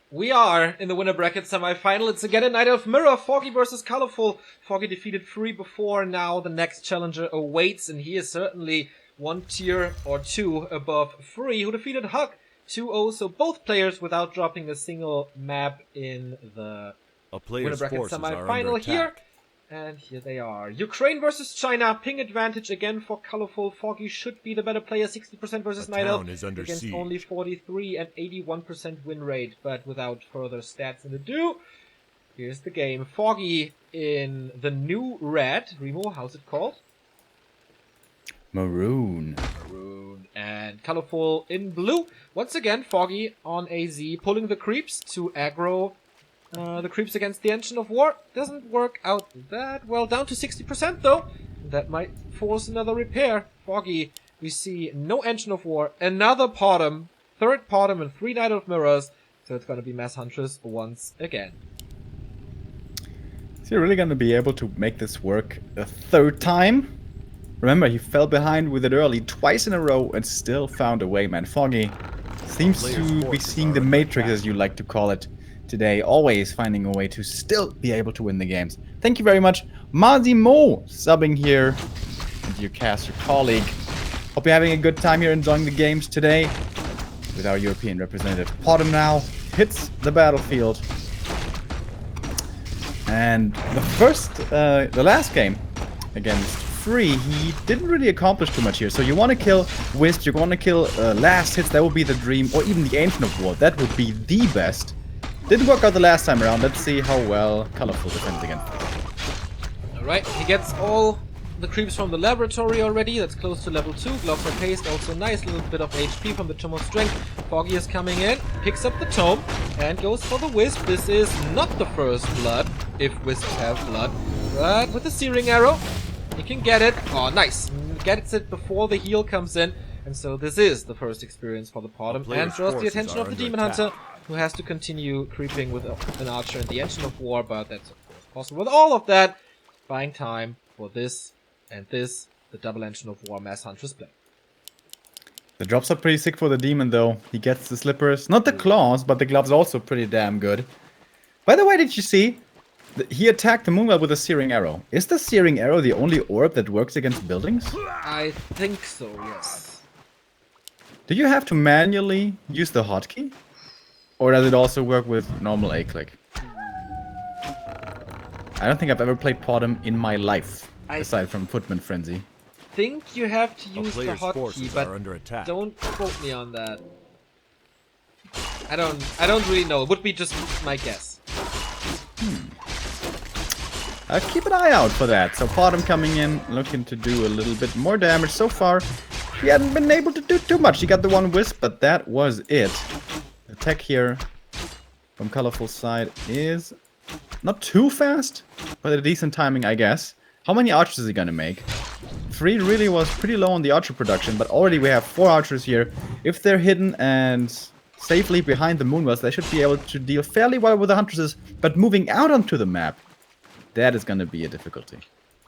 We are in the winner bracket semifinal. It's again a night of mirror. Foggy versus Colorful. Foggy defeated Free before. Now the next challenger awaits, and he is certainly one tier or two above Free, who defeated Hug 2-0. So both players without dropping a single map in the winner bracket semifinal here. And here they are. Ukraine versus China. Ping advantage again for Colorful. Foggy should be the better player. 60% versus Night Elf against siege. Only 43 and 81% win rate. But without further stats in ado, here's the game. Foggy in the new red. Remo, how's it called? Maroon. Maroon. And Colorful in blue. Once again, Foggy on AZ, pulling the creeps to aggro the creeps against the Engine of War. Doesn't work out that well. Down to 60% though. That might force another repair. Foggy, we see no Engine of War. Another Potom. Third Potom and 3 Night of Mirrors. So it's going to be Mass Huntress once again. Is he really going to be able to make this work a third time? Remember, he fell behind with it early twice in a row and still found a way, man. Foggy seems to be seeing the Matrix, as you like to call it, today, always finding a way to still be able to win the games. Thank you very much, Mazimo, subbing here, and your caster colleague. Hope you're having a good time here, enjoying the games today with our European representative. Potom now hits the battlefield, and the last game against Free, he didn't really accomplish too much here. So you want to kill Wisp, you want to kill last hits, that would be the dream, or even the Ancient of War, that would be the best. Didn't work out the last time around. Let's see how well Colorful defends again. Alright, he gets all the creeps from the laboratory already. That's close to level 2. Gloves are cased. Also nice little bit of HP from the Tome of Strength. Foggy is coming in, picks up the Tome, and goes for the Wisp. This is not the first blood, if Wisps have blood. But with the Searing Arrow, he can get it. Oh, nice. Gets it before the heal comes in. And so this is the first experience for the Potom. And draws the attention of the Demon Hunter, who has to continue creeping with an Archer and the Engine of War, but that's of course possible. With all of that, buying time for this and this, the double Engine of War Mass Huntress play. The drops are pretty sick for the Demon, though. He gets the slippers, not the claws, but the gloves also pretty damn good. By the way, did you see? He attacked the Moonwell with a Searing Arrow. Is the Searing Arrow the only orb that works against buildings? I think so, yes. Do you have to manually use the hotkey? Or does it also work with normal A-click? I don't think I've ever played Potom in my life, aside from Footman Frenzy. I think you have to use the hotkey, but don't quote me on that. I don't really know. It would be just my guess. Keep an eye out for that. So Potom coming in, looking to do a little bit more damage. So far, he hadn't been able to do too much. He got the one Wisp, but that was it. The tech here from Colorful side is not too fast, but a decent timing, I guess. How many archers is he gonna make? 3 really was pretty low on the archer production, but already we have 4 archers here. If they're hidden and safely behind the Moonwells, they should be able to deal fairly well with the Huntresses, but moving out onto the map, that is gonna be a difficulty.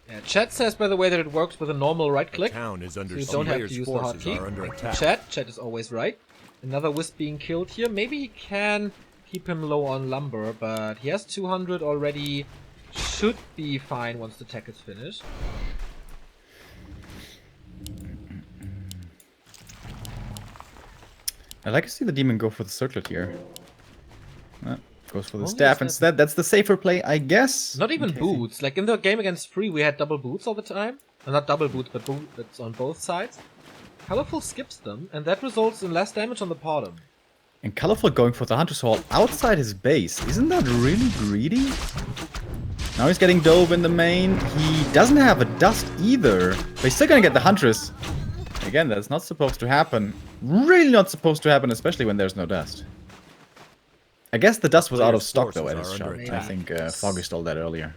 Yeah, chat says, by the way, that it works with a normal right-click, so you don't have to use the hotkey. Chat is always right. Another Wisp being killed here. Maybe he can keep him low on lumber, but he has 200 already. Should be fine once the tech is finished. I like to see the Demon go for the circlet here. Goes for the staff instead. That's the safer play, I guess. Not even boots. Like in the game against Free, we had double boots all the time. Not double boots, but boots on both sides. Colorful skips them, and that results in less damage on the Potom. And Colorful going for the Hunter's Hall outside his base. Isn't that really greedy? Now he's getting Dove in the main. He doesn't have a Dust either. But he's still gonna get the Huntress. Again, that's not supposed to happen. Really not supposed to happen, especially when there's no Dust. I guess the Dust was out of stock though at his shop. I think Foggy stole that earlier.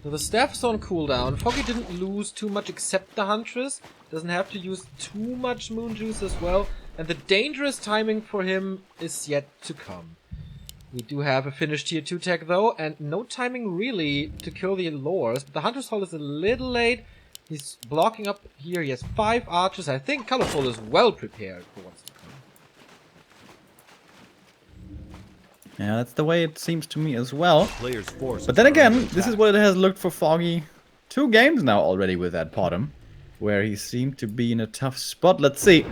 So the staff is on cooldown. Foggy didn't lose too much except the Huntress. Doesn't have to use too much Moon Juice as well. And the dangerous timing for him is yet to come. We do have a finished tier 2 tech though, and no timing really to kill the Lores. But the Hunter's Hall is a little late. He's blocking up here. He has 5 archers. I think Colorful is well prepared for what's to come. Yeah, that's the way it seems to me as well. Player's force. But then again, this is what it has looked for Foggy 2 games now already with that bottom, where he seemed to be in a tough spot. Let's see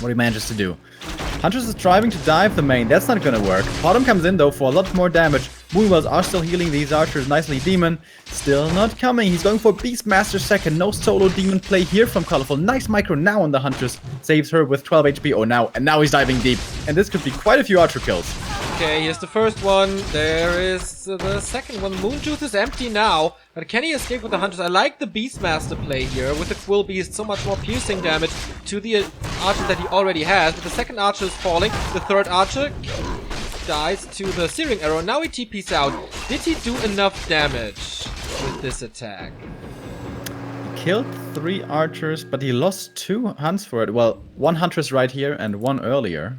what he manages to do. Huntress is driving to dive the main. That's not gonna work. Bottom comes in though for a lot more damage. Moonwells are still healing these archers nicely. Demon still not coming. He's going for Beastmaster second. No solo demon play here from Colorful. Nice micro now on the Huntress. Saves her with 12 HP. Oh, now he's diving deep. And this could be quite a few archer kills. Okay, here's the first one. There is the second one. Moon Juice is empty now. But can he escape with the Hunters? I like the Beastmaster play here with the Quill Beast. So much more piercing damage to the archer that he already has. But the second archer is falling. The third archer dies to the Searing Arrow. Now he TP's out. Did he do enough damage with this attack? He killed 3 archers, but he lost 2 hunts for it. Well, 1 Huntress right here and 1 earlier.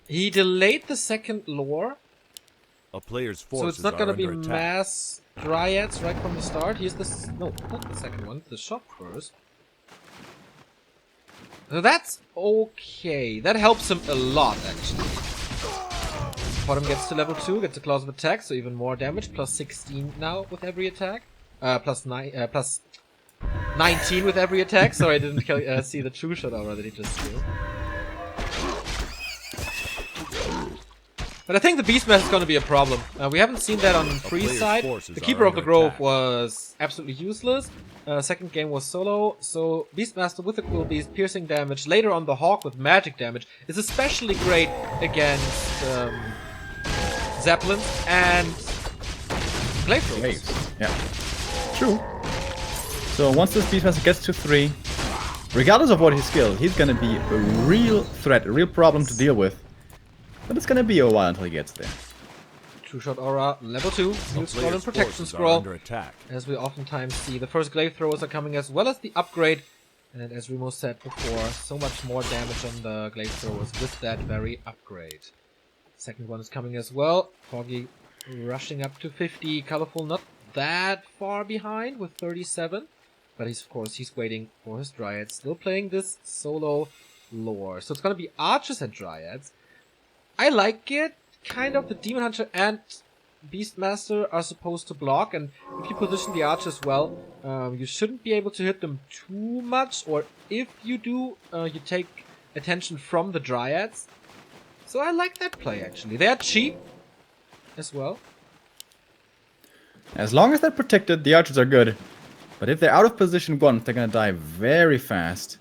He delayed the second lore. A player's force. So it's not gonna be attack. mass dryads right from the start. Here's the no, not the second one. The shop first. So that's okay. That helps him a lot, actually. Bottom gets to level 2, gets a claws of attack, so even more damage. Plus 16 now with every attack. Plus 19 with every attack. Sorry, I didn't see the true shot aura that he just threw. But I think the Beastmaster is going to be a problem. We haven't seen that on Free's side. The Keeper of the Grove was absolutely useless. Second game was solo. So Beastmaster with the Quill Beast, piercing damage. Later on the Hawk with magic damage is especially great against Zeppelins and Flamethrowers. Yeah, true. So once this Beastmaster gets to 3, regardless of what his skill, he's going to be a real threat, a real problem to deal with. But it's gonna be a while until he gets there. True Shot Aura, level 2, Heal Scroll and Protection Scroll. As we oftentimes see, the first Glaive Throwers are coming as well as the upgrade. And as Remo said before, so much more damage on the Glaive Throwers with that very upgrade. Second one is coming as well. Foggy rushing up to 50. Colorful not that far behind with 37. But he's, of course, he's waiting for his Dryads. Still playing this solo lore. So it's gonna be Archers and Dryads. I like it. Kind of the Demon Hunter and Beastmaster are supposed to block, and if you position the archers well, you shouldn't be able to hit them too much, or if you do, you take attention from the Dryads. So I like that play, actually. They are cheap as well. As long as they're protected, the archers are good. But if they're out of position once, they're gonna die very fast.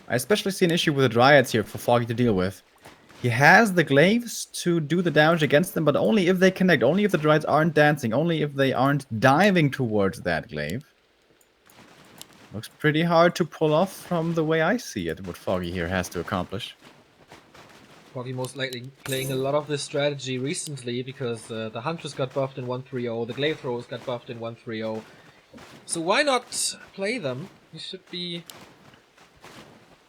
I especially see an issue with the Dryads here for Foggy to deal with. He has the glaives to do the damage against them, but only if they connect, only if the Dryads aren't dancing, only if they aren't diving towards that glaive. Looks pretty hard to pull off from the way I see it, what Foggy here has to accomplish. Foggy most likely playing a lot of this strategy recently, because the Huntress got buffed in 1.3.0, the Glaive Throwers got buffed in 1.3.0. So why not play them? He should be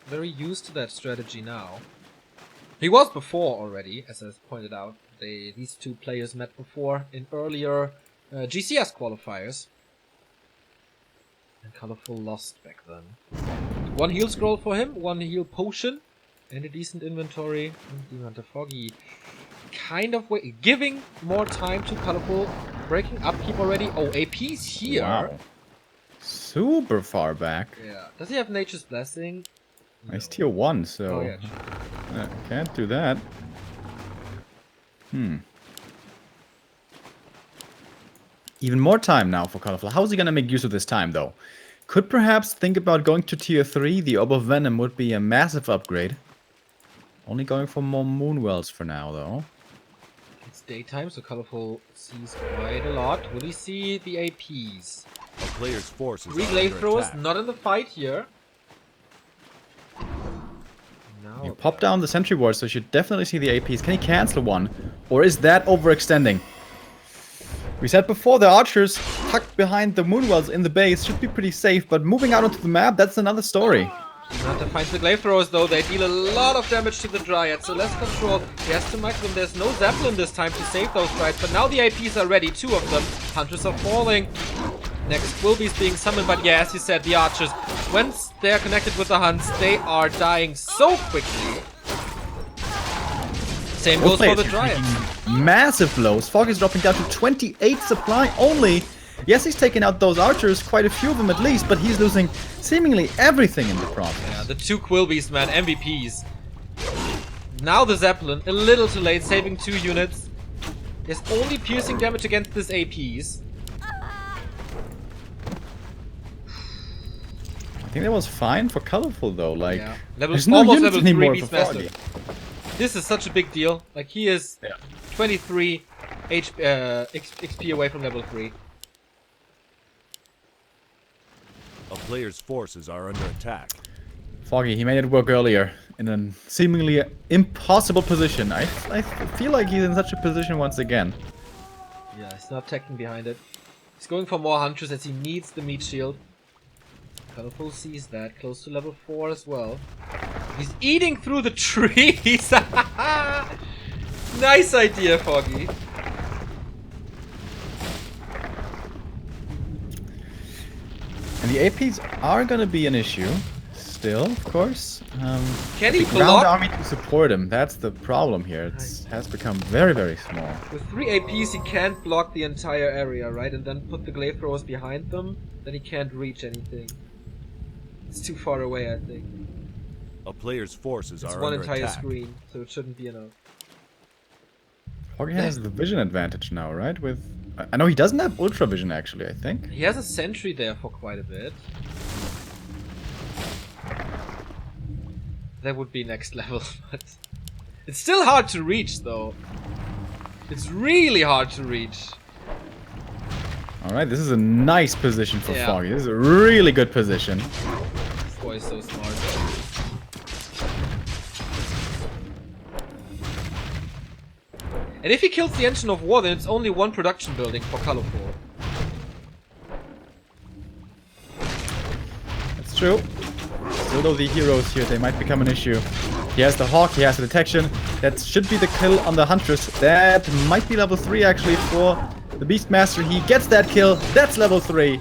very used to that strategy now. He was before already, as I pointed out. These two players met before in earlier GCS qualifiers. And Colorful lost back then. 1 heal scroll for him, 1 heal potion, and a decent inventory. And Demon Hunter Foggy kind of giving more time to Colorful. Breaking upkeep already. Oh, AP's here. Wow. Super far back. Yeah. Does he have Nature's Blessing? No. He's tier 1, so... Oh, yeah. Can't do that. Even more time now for Colorful. How is he gonna make use of this time, though? Could perhaps think about going to tier 3. The Orb of Venom would be a massive upgrade. Only going for more Moonwells for now, though. It's daytime, so Colorful sees quite a lot. Will he see the APs? A player's force is 3 Glaive Throwers, not in the fight here. You pop down the sentry ward, so you should definitely see the APs. Can he cancel one? Or is that overextending? We said before, the archers tucked behind the Moonwells in the base should be pretty safe, but moving out onto the map, that's another story. Hunter finds the Glaive Throwers though, they deal a lot of damage to the Dryad, so less control. He has to micro them. There's no Zeppelin this time to save those Dryads, but now the APs are ready, 2 of them. Hunters are falling. Next Quill Beast being summoned, but yeah, as you said, the archers, once they're connected with the hunts, they are dying so quickly. Same Both goes for the players Dryad. taking massive blows. Foggy's dropping down to 28 supply only. Yes, he's taking out those archers, quite a few of them at least, but he's losing seemingly everything in the process. Yeah, the 2 Quill Beasts, man, MVPs. Now the Zeppelin, a little too late, saving 2 units. There's only piercing damage against this APs. I think that was fine for Colorful though, like... Yeah. There's no Almost units level 3 anymore for Beastmaster. Foggy. This is such a big deal. Like, he is Yeah. 23 XP away from level 3. A player's forces are under attack. Foggy, he made it work earlier in a seemingly impossible position. I feel like he's in such a position once again. Yeah, he's not teching behind it. He's going for more Hunters as he needs the meat shield. Colorful sees that, close to level 4 as well. He's eating through the trees! Nice idea, Foggy. And the APs are gonna be an issue, still, of course. Can he the ground block? army to support him, that's the problem here. It has become very, very small. With 3 APs he can't block the entire area, right? And then put the glaive throwers behind them, then he can't reach anything. It's too far away, I think. A player's forces It's are one under entire attack. screen, so it shouldn't be enough. Foggy has the vision advantage now, right? With I know he doesn't have ultra vision actually, I think. He has a sentry there for quite a bit. That would be next level, but... It's still hard to reach, though. It's really hard to reach. Alright, this is a nice position for Yeah. Foggy. This is a really good position. This boy is so smart. And if he kills the Engine of War, then it's only 1 production building for Colorful. That's true. Still though the heroes here, they might become an issue. He has the Hawk, he has the detection. That should be the kill on the Huntress. That might be level 3 actually for the Beastmaster. He gets that kill. That's level 3.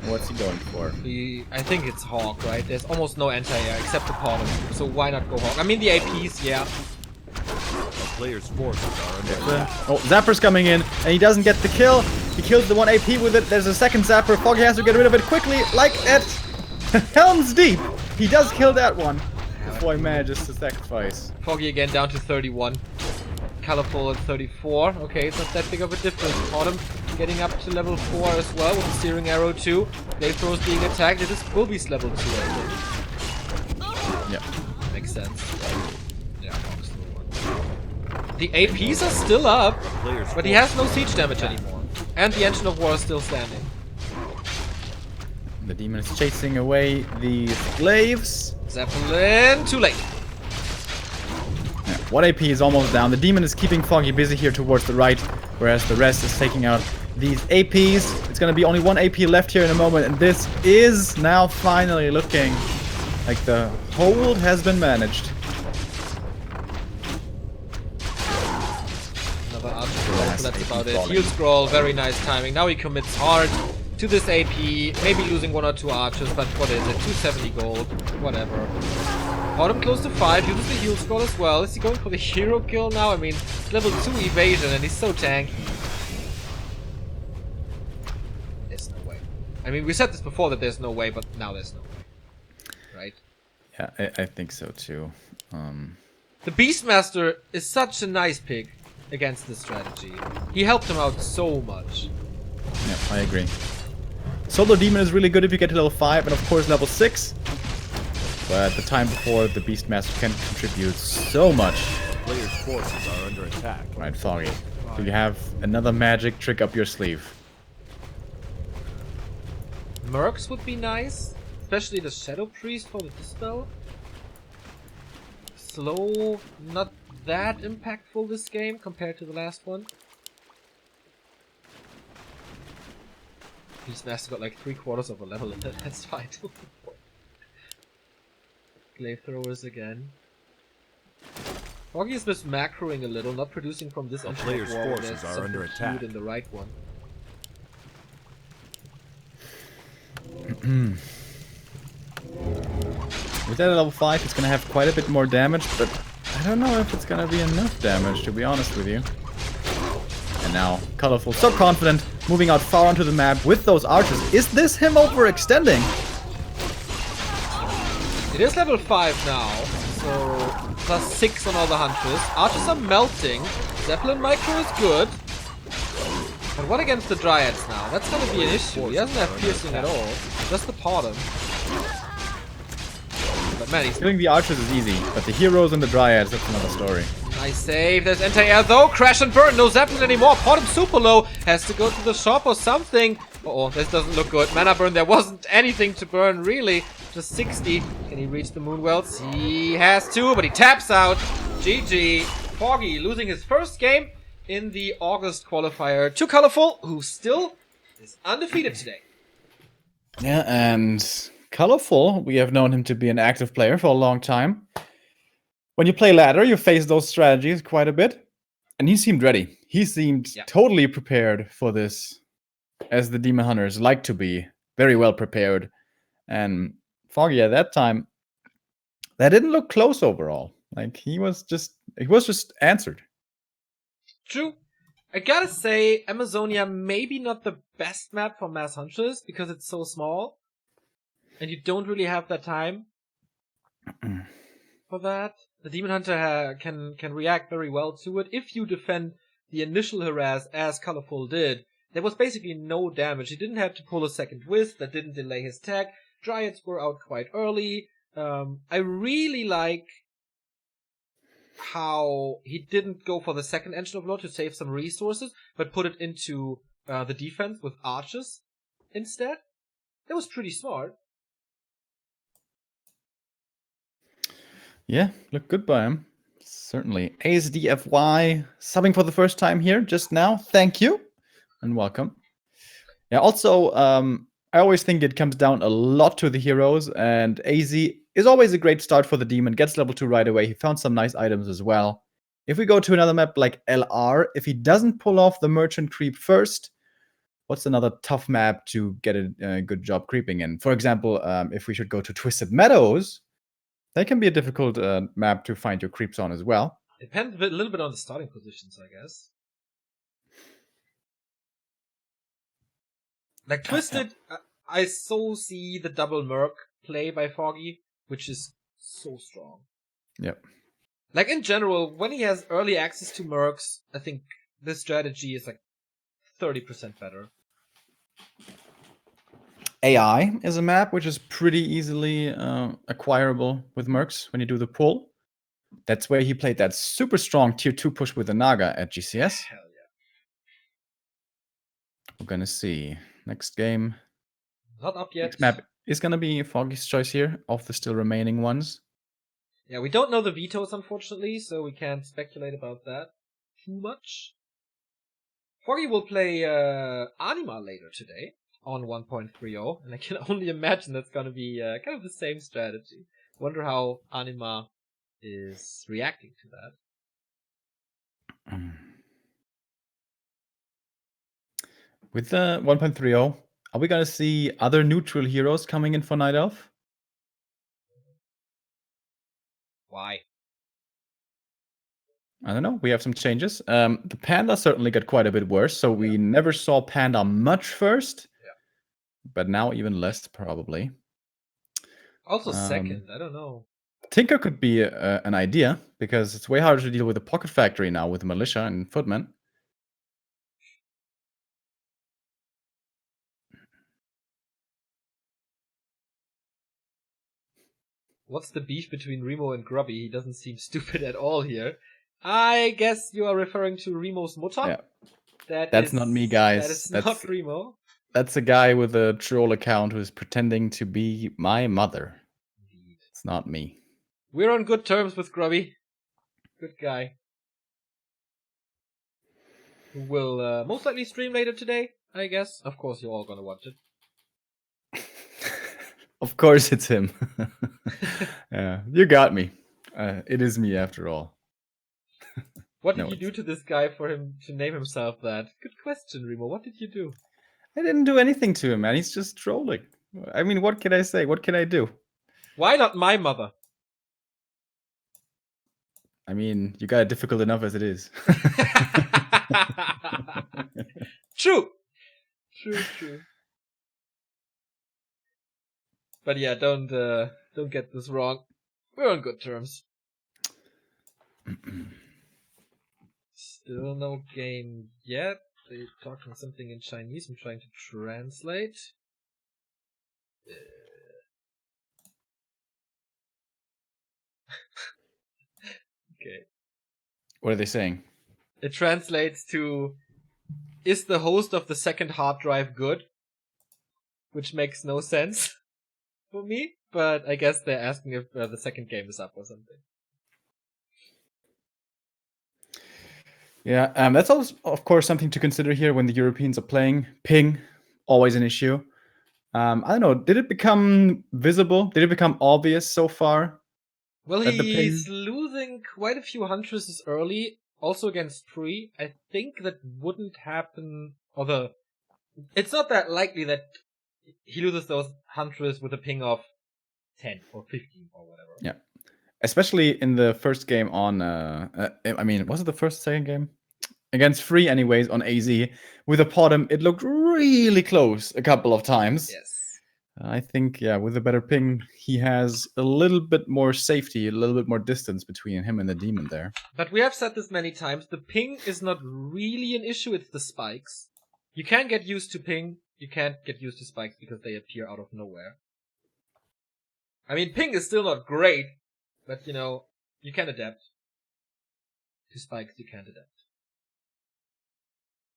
What's he going for? I think it's Hawk, right? There's almost no anti-air except the Pollen, so why not go Hawk? I mean the APs, yeah. A player's forces are under attack. Oh, Zapper's coming in, and he doesn't get the kill. He kills the 1 AP with it. There's a second Zapper. Foggy has to get rid of it quickly, like at Helm's Deep. He does kill that one before he manages to sacrifice. Foggy again down to 31. Colorful at 34. Okay, it's not that big of a difference. Autumn getting up to level 4 as well with the steering arrow too. Flamethrowers being attacked. It is Quill Beast level 2, I think. Yeah. Makes sense. Yeah, Hawk's still 1. The APs are still up, Players but he has no siege damage anymore. And the Engine of War is still standing. The demon is chasing away the glaives. Zeppelin, too late. Yeah, 1 AP is almost down. The demon is keeping Foggy busy here towards the right, whereas the rest is taking out these APs. It's gonna be only 1 AP left here in a moment, and this is now finally looking like the hold has been managed. Another archer scroll, Last that's AP about it. falling. Heal scroll, very nice timing. Now he commits hard to this AP, maybe losing 1 or 2 archers, but what is it? 270 gold, whatever. Autumn close to 5, uses the heal scroll as well. Is he going for the hero kill now? I mean, it's level 2 evasion and he's so tanky. There's no way. I mean, we said this before that there's no way, but now there's no way. Right? Yeah, I think so too. The Beastmaster is such a nice pick against this strategy. He helped him out so much. Yeah, I agree. Solo Demon is really good if you get to level 5, and of course level 6. But the time before, the Beastmaster can contribute so much. Players' forces are under attack. Right, Foggy. Do you have another magic trick up your sleeve? Mercs would be nice, especially the Shadow Priest for the dispel. Slow, not that impactful this game compared to the last one. Beastmaster got like 3/4 of a level in that last fight. Glaive throwers again. Foggy is just macroing a little, not producing from this A engine player's of war. forces There's are something under cute attack. in the right one. With that at level 5, it's gonna have quite a bit more damage, but I don't know if it's gonna be enough damage, to be honest with you. And now, Colorful, so confident, moving out far onto the map with those archers. Is this him overextending? It is level 5 now, so +6 on all the hunters. Archers are melting. Zeppelin micro is good. But what against the Dryads now? That's gonna be an issue. He doesn't have piercing at all. Just the Pardon. But man, he's Killing the archers is easy, but the heroes and the dryads, that's another story. nice save. There's anti-air though. Crash and burn. No Zeppelin anymore. Pardon super low. Has to go to the shop or something. Uh-oh, this doesn't look good. Mana burn. There wasn't anything to burn really. Just 60. Can he reach the Moonwelts? He has to, but he taps out. GG. Foggy losing his first game in the August qualifier to Colorful, who still is undefeated today. Yeah, and Colorful, we have known him to be an active player for a long time. When you play ladder, you face those strategies quite a bit. And he seemed ready. He seemed totally prepared for this, as the Demon Hunters like to be. Very well prepared. And Foggy at that time, that didn't look close overall. Like, he was just answered. True. I gotta say, Amazonia maybe not the best map for mass hunters because it's so small. And you don't really have that time for that. The Demon Hunter can react very well to it. If you defend the initial harass as Colorful did, there was basically no damage. He didn't have to pull a second wisp. That didn't delay his tech. Dryads were out quite early. I really like how he didn't go for the second Engine of Lord to save some resources, but put it into the defense with archers instead. That was pretty smart. Yeah, look good by him. Certainly. ASDFY subbing for the first time here just now. Thank you and welcome. Yeah, also, I always think it comes down a lot to the heroes, and AZ is always a great start for the Demon. Gets level 2 right away. He found some nice items as well. If we go to another map like LR, if he doesn't pull off the Merchant creep first, what's another tough map to get a good job creeping in? For example, if we should go to Twisted Meadows, that can be a difficult map to find your creeps on as well. Depends a little bit on the starting positions, I guess. Like Twisted, I so see the double Merc play by Foggy, which is so strong. Yep. Like in general, when he has early access to Mercs, I think this strategy is like 30% better. AI is a map which is pretty easily acquirable with Mercs when you do the pull. That's where he played that super strong tier 2 push with the Naga at GCS. Hell yeah. We're gonna see. Next game. Not up yet. Next map is gonna be Foggy's choice here of the still remaining ones. Yeah, we don't know the vetoes, unfortunately, so we can't speculate about that too much. Foggy will play Anima later today on 1.30, and I can only imagine that's gonna be kind of the same strategy. Wonder how Anima is reacting to that. With the 1.30, are we gonna see other neutral heroes coming in for Night Elf? Why? I don't know. We have some changes. The Panda certainly got quite a bit worse, so we never saw Panda much first. Yeah. But now even less, probably. Also second, I don't know. Tinker could be an idea, because it's way harder to deal with the Pocket Factory now with Militia and Footman. What's the beef between Remo and Grubby? He doesn't seem stupid at all here. I guess you are referring to Remo's Mutter? Yeah. That's not me, guys. That is not Remo. That's a guy with a troll account who's pretending to be my mother. Indeed. It's not me. We're on good terms with Grubby. Good guy. Who will most likely stream later today, I guess. Of course, you're all gonna watch it. Of course it's him. Yeah, you got me. It is me after all. What did you do to this guy for him to name himself that? Good question, Remo. What did you do? I didn't do anything to him, man. He's just trolling. I mean, what can I say? What can I do? Why not my mother? I mean, you got it difficult enough as it is. True. True. But yeah, don't get this wrong. We're on good terms. Still no game yet. They're talking something in Chinese. I'm trying to translate. Okay. What are they saying? It translates to, is the host of the second hard drive good? Which makes no sense for me, but I guess they're asking if the second game is up or something. Yeah, that's also, of course, something to consider here when the Europeans are playing. Ping, always an issue. I don't know, did it become visible? Did it become obvious so far? Well, That the he's ping... losing quite a few huntresses early, also against Free. I think that wouldn't happen, although it's not that likely that he loses those huntresses with a ping of 10 or 15 or whatever. Yeah. Especially in the first game on, I mean, was it the first, second game? Against Free anyways, on AZ. With a Potom, it looked really close a couple of times. Yes. I think, yeah, with a better ping, he has a little bit more safety, a little bit more distance between him and the demon there. But we have said this many times, the ping is not really an issue, it's the spikes. You can get used to ping, you can't get used to spikes because they appear out of nowhere. I mean, ping is still not great, but you know, you can adapt. To spikes, you can't adapt.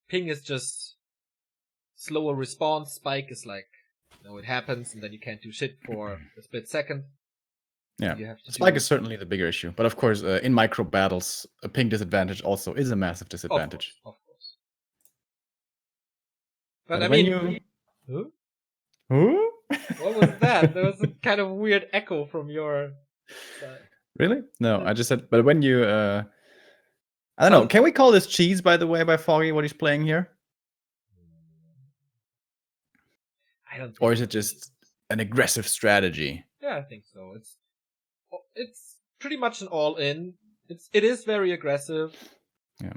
Ping is just slower response, spike is like, you know, it happens and then you can't do shit for a split second. Yeah, spike is certainly the bigger issue. But of course, in micro battles, a ping disadvantage also is a massive disadvantage. Of course. But I when mean... Who? What was that? There was a kind of weird echo from your side. Really? No, I just said, but when you... I don't know, can we call this cheese, by the way, by Foggy, what he's playing here? I don't think or is it just an aggressive strategy? Yeah, I think so. It's pretty much an all-in. It is very aggressive. Yeah.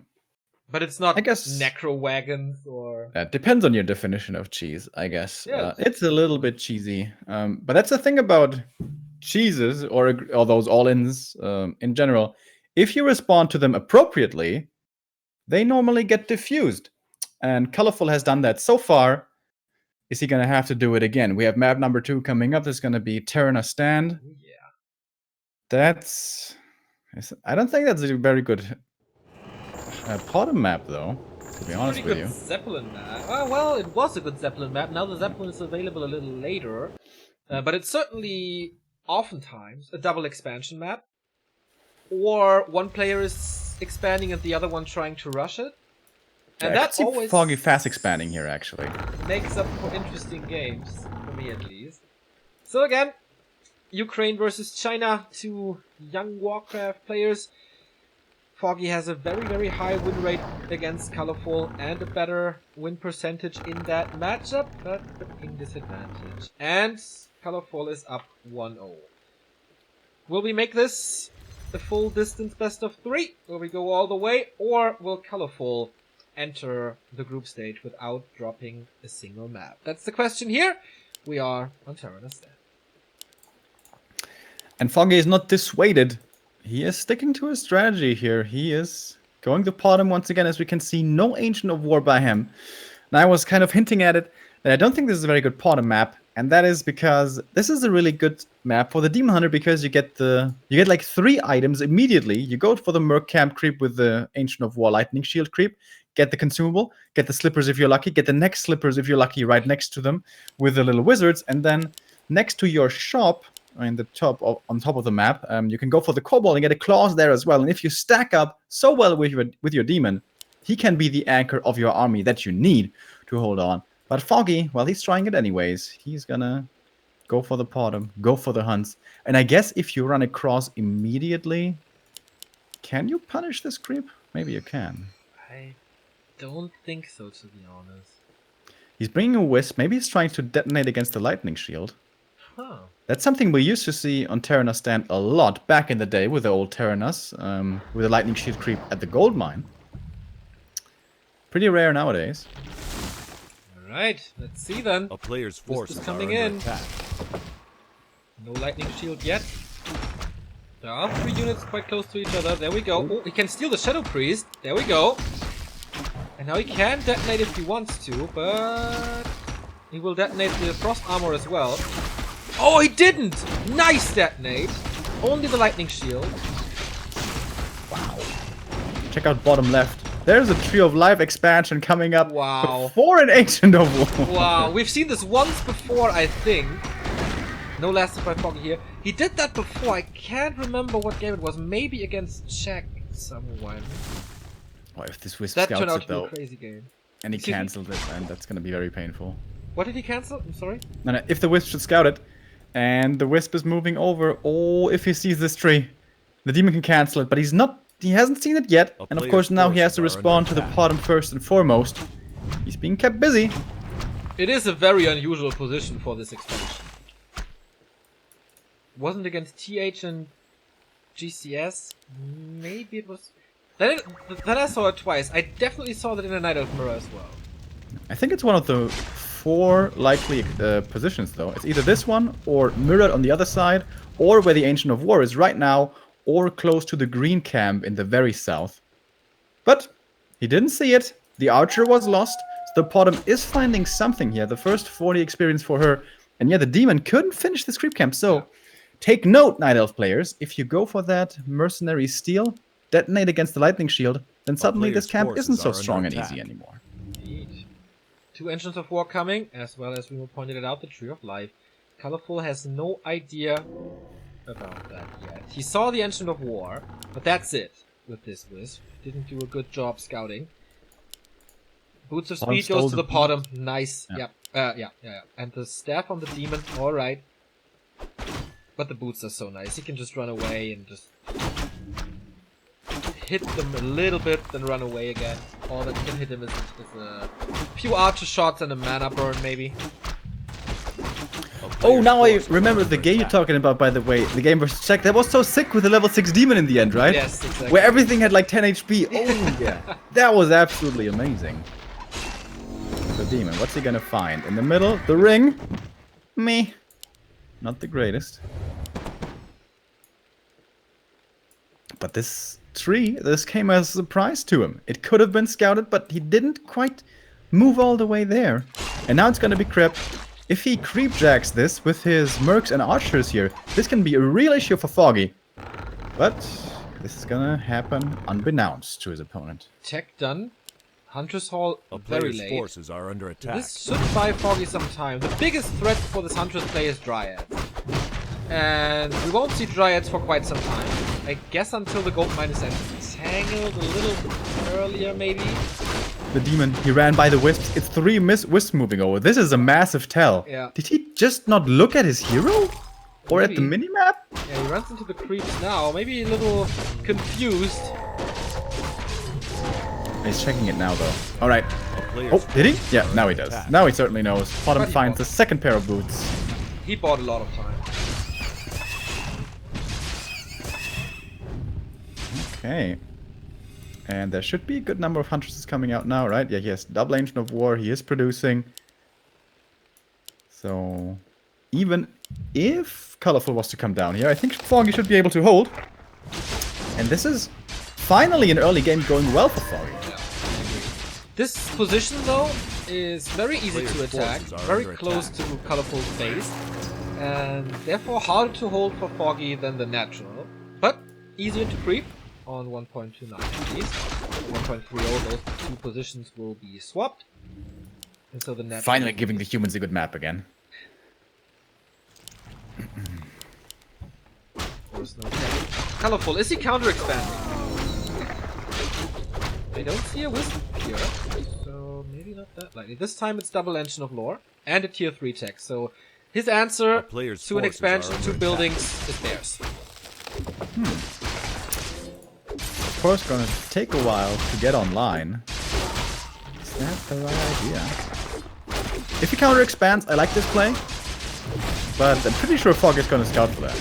But it's not, I guess, necro wagons or... That depends on your definition of cheese, I guess. Yeah, it's a little bit cheesy. But that's the thing about cheeses or those all-ins in general. If you respond to them appropriately, they normally get diffused. And Colorful has done that so far. Is he going to have to do it again? We have map number 2 coming up. There's going to be Terrana Stand. Oh, yeah. I don't think that's a very good Potom map, though, to be honest with you. Zeppelin map. Well, it was a good Zeppelin map. Now the Zeppelin is available a little later. But it's certainly, oftentimes, a double expansion map. Or one player is expanding and the other one trying to rush it. And that always... Foggy fast expanding here, actually. Makes up for interesting games, for me at least. So again, Ukraine versus China, 2 young Warcraft players. Foggy has a very, very high win rate against Colorful and a better win percentage in that matchup, but the ping disadvantage. And Colorful is up 1-0. Will we make this a full distance best of 3? Will we go all the way? Or will Colorful enter the group stage without dropping a single map? That's the question here. We are on Terrana Stand. And Foggy is not dissuaded. He is sticking to his strategy here. He is going to Potom once again, as we can see. No Ancient of War by him. And I was kind of hinting at it, that I don't think this is a very good Potom map. And that is because this is a really good map for the Demon Hunter, because you get like 3 items immediately. You go for the Merc Camp creep with the Ancient of War Lightning Shield creep, get the consumable, get the slippers if you're lucky, get the next slippers if you're lucky right next to them with the little wizards, and then next to your shop, on top of the map, you can go for the kobold and get a claws there as well. And if you stack up so well with your demon, he can be the anchor of your army that you need to hold on. But Foggy, well, he's trying it anyways. He's gonna go for the Potom, go for the hunts. And I guess if you run across immediately, can you punish this creep? Maybe you can. I don't think so, to be honest. He's bringing a wisp. Maybe he's trying to detonate against the lightning shield. Huh. That's something we used to see on Terranos stand a lot back in the day with the old Terranos, with a lightning shield creep at the gold mine. Pretty rare nowadays. Alright, let's see then. A player's forces are coming under in. attack. No lightning shield yet. There are 3 units quite close to each other. There we go. Oh, he can steal the Shadow Priest. There we go. And now he can detonate if he wants to, but he will detonate the Frost Armor as well. Oh, he didn't! Nice detonate. Only the lightning shield. Wow. Check out bottom left. There's a Tree of Life expansion coming up Wow. before an Ancient of War. Wow, we've seen this once before, I think. No last by Foggy here. He did that before. I can't remember what game it was. Maybe against Czech someone. Oh, if this Wisp That turned scouts out it to be a though, crazy game. and he Excuse me? cancelled it, and that's gonna be very painful. What did he cancel? I'm sorry. No, if the Wisp should scout it, and the Wisp is moving over, oh, if he sees this tree, the demon can cancel it, but he's not. He hasn't seen it yet, and of course now he has to respond to the bottom first and foremost. He's being kept busy. It is a very unusual position for this expansion. Wasn't against TH and GCS. Maybe it was. Then I saw it twice. I definitely saw that in a Night of Mirror as well. I think it's one of the 4 likely positions, though. It's either this one, or mirrored on the other side, or where the Ancient of War is right now, or close to the green camp in the very south. But he didn't see it. The archer was lost. So the bottom is finding something here. The first 40 experience for her. And yeah, the demon couldn't finish this creep camp. So take note, Night Elf players. If you go for that mercenary steal, detonate against the lightning shield, then suddenly this camp isn't so strong and easy anymore. Indeed. 2 Engines of War coming, as well as Remo pointed it out, the Tree of Life. Colorful has no idea about that yet. He saw the Engine of War, but that's it with this Wisp. Didn't do a good job scouting. Boots of Speed goes to the bottom. Nice. Yeah. Yeah. And the staff on the demon. Alright. But the boots are so nice. He can just run away and just hit them a little bit, then run away again. All that can hit him is a few archer shots and a mana burn, maybe. Oh, now I remember the game you're talking about, by the way. The game versus Czech. That was so sick with the level 6 demon in the end, right? Yes, exactly. Where everything had like 10 HP. Oh, yeah. That was absolutely amazing. The demon, what's he gonna find? In the middle, the ring. Me. Not the greatest. But this tree, this came as a surprise to him. It could have been scouted, but he didn't quite move all the way there. And now it's gonna be crept. If he creepjacks this with his mercs and archers here, this can be a real issue for Foggy. But this is gonna happen unbeknownst to his opponent. Check done. Hunter's Hall A very player's late. forces are under attack. This should buy Foggy some time. The biggest threat for this Hunter's play is Dryads. And we won't see Dryads for quite some time. I guess until the gold mine is entangled a little earlier, maybe. The demon, he ran by the wisps. It's 3 wisps moving over. This is a massive tell. Yeah. Did he just not look at his hero? Or at the Maybe. minimap? Yeah, he runs into the creeps now. Maybe a little confused. He's checking it now, though. Alright. A player's Oh, did he? forces Yeah, are now he under does. attack. Now he certainly knows. Bottom But he finds won't. the second pair of boots. He bought a lot of time. Okay. And there should be a good number of huntresses coming out now, right? Yeah, he has double Ancient of War. He is producing. So, even if Colorful was to come down here, I think Foggy should be able to hold. And this is finally an early game going well for Foggy. Yeah, I agree. This position, though, is very easy to Player's attack. forces are Very under close attack. to Colorful's base. And therefore harder to hold for Foggy than the natural. But easier to creep on 1.29 at least. 1.30, those 2 positions will be swapped. And so the natural... Finally giving the humans a good map again. Of course, no tech. Colorful, is he counter-expanding? I don't see a wisp here, so maybe not that likely. This time it's double Engine of Lore and a tier 3 tech, so his answer A player's to an forces expansion, are 2 under buildings, is theirs. Of course, gonna take a while to get online. Is that the right idea? If he counter expands, I like this play. but I'm pretty sure Foggy is gonna scout for that.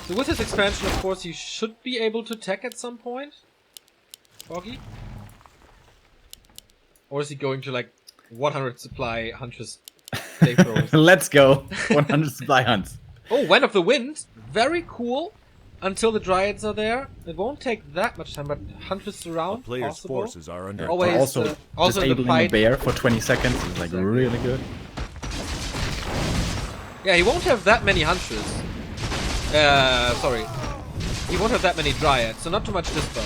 So with his expansion, of course, he should be able to tech at some point. Foggy? Or is he going to like 100 supply Huntress flamethrowers? Let's go. 100 supply hunts. Oh, Wind of the Wind. Very cool. Until the Dryads are there. It won't take that much time, but Huntress around. Players' possible. forces are under Always, attack. also in the disabling fight. a bear for 20 seconds is like really good. Yeah, he won't have that many Huntress. Sorry. He won't have that many Dryads, so not too much dispel.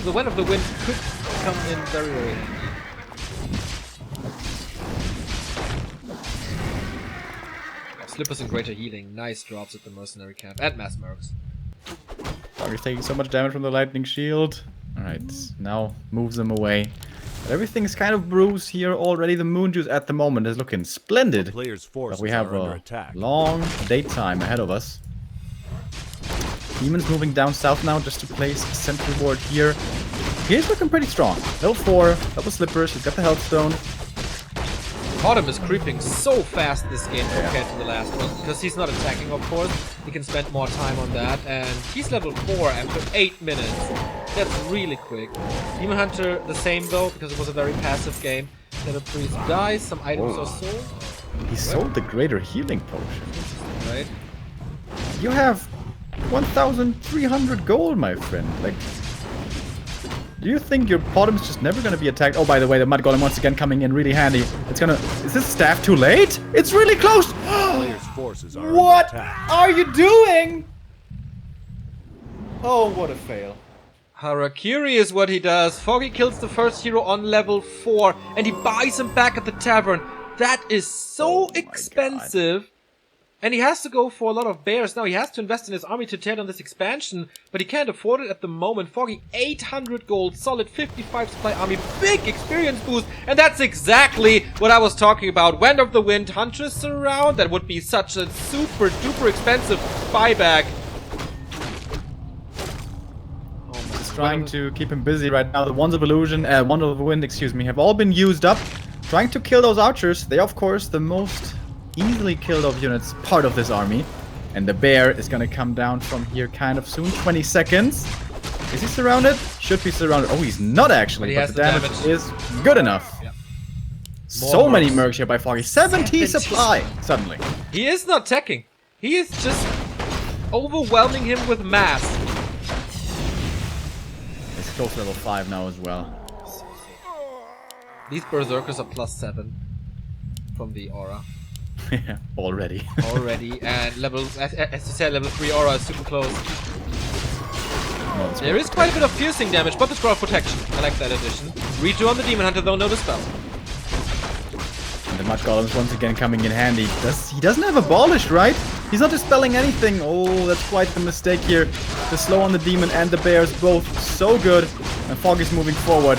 The Wind of the Wind could come in very, very handy. Slippers and greater healing. Nice drops at the mercenary camp. And mass mercs. Foggy's taking so much damage from the lightning shield. Alright, now moves them away. But everything's kind of bruised here already. The moon juice at the moment is looking splendid. Players' But forces we have are under a attack. long daytime ahead of us. Demons moving down south now just to place a sentry ward here. He's looking pretty strong. Level 4, double slippers, he's got the health stone. Autumn is creeping so fast this game compared to the last one, because he's not attacking, of course. He can spend more time on that, and he's level 4 after 8 minutes. That's really quick. Demon Hunter the same though, because it was a very passive game. Shadow Priest dies, some items are sold. He sold the greater healing potion. Right? You have 1,300 gold, my friend. Like, do you think your bottom's just never gonna be attacked? Oh, by the way, the Mud Golem once again coming in really handy. It's gonna... Is this staff too late? It's really close! Players' forces are What under attack. are you doing? Oh, what a fail. Harakiri is what he does. Foggy kills the first hero on level 4, and he buys him back at the tavern. That is so expensive. And he has to go for a lot of bears now. He has to invest in his army to tear down this expansion, but he can't afford it at the moment. Foggy, 800 gold, solid 55 supply army, big experience boost, and that's exactly what I was talking about. Wind of the Wind, Huntress around, that would be such a super duper expensive buyback. He's trying to keep him busy right now. The Wands of Illusion, Wand of the Wind, excuse me, have all been used up. Trying to kill those archers. They, of course, the most easily killed off units part of this army. And the bear is gonna come down from here kind of soon. 20 seconds. Is he surrounded? Should be surrounded. Oh, he's not actually, but the damage is good enough. Yeah. So many mercs here by Foggy. 70 supply suddenly. He is not teching. He is just overwhelming him with mass. He's close to level 5 now as well. These berserkers are +7 from the aura. Yeah, already. Already, and level, as you said, level 3 aura is super close. No, There is quite a bit of piercing damage, but the scroll of protection. I like that addition. Redo on the Demon Hunter though, no dispel. And the Mud Golem's once again coming in handy. He doesn't have Abolish, right? He's not dispelling anything. Oh, that's quite the mistake here. The slow on the Demon and the Bears both so good. And Foggy's moving forward.